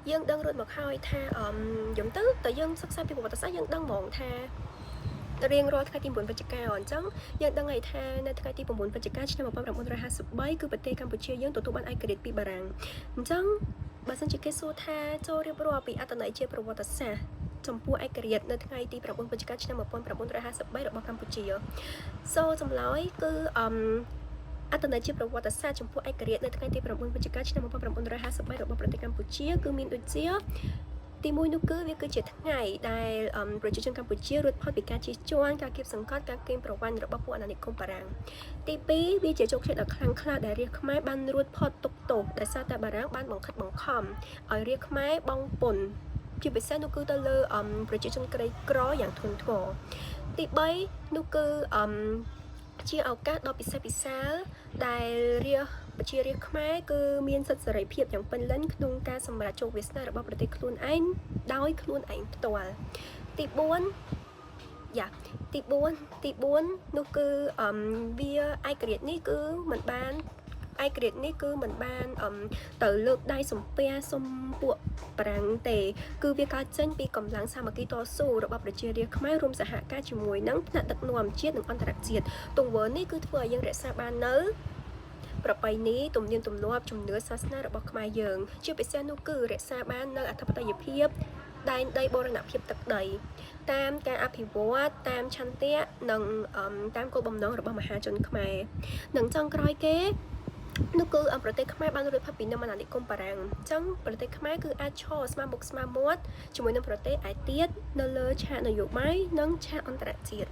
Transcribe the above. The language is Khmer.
dương đăng rồi mà khơi tha giống tứ tự dương sắc sai bị một tật dương đăng mộng tha riêng rồi thay tim buồn vật chất cao chẳng dương đăng ngày tha nên thay tim buồn vật chất cao trong một năm một hai sụp bấy cứ bật tê Campuchia dương tổ tụ ban ai kể bị bà rằng chẳng bà sinh chỉ cái số tha cho riêng rồi bị ắt này chiaประวัติศาสตร์จมพูไอกระเดียดในថ្ងៃទី9វិច្ឆិកាឆ្នាំ1953របស់កម្ពុជា so ចម្លើយគឺអត្តន័យជាប្រវត្តិសាស្ត្រចំពោះឯករាជ្យនៅថ្ងៃទី9វិច្ឆិកាឆ្នាំ1953របស់ប្រទេសកម្ពុជាគឺមានដូចជាទី1នោះគឺវាគឺជាថ្ងៃដែលប្រជាជនកម្ពុជារួចផុតពីការជិះជាន់ការគៀបសង្កត់ការកេងប្រវ័ញ្ចរបស់ពួកអាណានិគមបារាំងទី2វាជាជោគជ័យដ៏ខ្លាំងក្លាដែលរាជខ្មែរបានរួចផុតទុក្ខទោសដោយសារតែបារាំងបានបង្ខិតបង្ខំឲ្យរាជខ្មែរបង់ពន្ធជាពិសេសនោះគឺទៅលើប្រជាជនក្រីក្រយ៉ាងធ្ងន់ធ្ងរទី3នោះគឺជាឱកាសដ៏ពិសេសពិសាលដែលប្រជារាស្ត្រខ្មែរគឺមានសិទ្ធិសេរីភាពយ៉ាងពេញលេញក្នុងការសម្រេចជោគវាសនារបស់ប្រទេសខ្លួនឯងដោយខ្លួនឯងផ្ទាល់ទី4នោះគឺវាឯករាជ្យនេះគឺមិនបានទៅលើកដៃសំពះសុំពួកប្រាំងទេគឺវាកើតចេញពីកម្លាំងសាមគ្គីតស៊ូរបស់ប្រជារាស្ត្រខ្មែររួមសហការជាមួយនឹងថ្នាក់ដឹកនាំជាតិនិងអន្តរជាតិទង្វើនេះគឺធ្វើឲ្យយើងរក្សាបាននៅប្រពៃណីទំនៀមទម្លាប់ជំនឿសាសនារបស់ខ្មែរយើងជាពិសេសនោះគឺរក្សាបាននៅអធិបតេយ្យភាពដែនដីបូរណភាពទឹកដីតាមការអភិវឌ្ឍតាមឆន្ទៈនិងតាមគោលបំណងរបស់មហាជនខ្មែរនិងចុងក្រោយគេនោះគឺប្រទេសខ្មែរបានរួចផុតពីនឹមអាណានិគមបារាំងអញ្ចឹងប្រទេសខ្មែរគឺអាចឈរស្មើមុខស្មើមាត់ជាមួយនឹងប្រទេសឯទៀតនៅលើឆាកនយោបាយនិងឆាកអន្តរជាតិ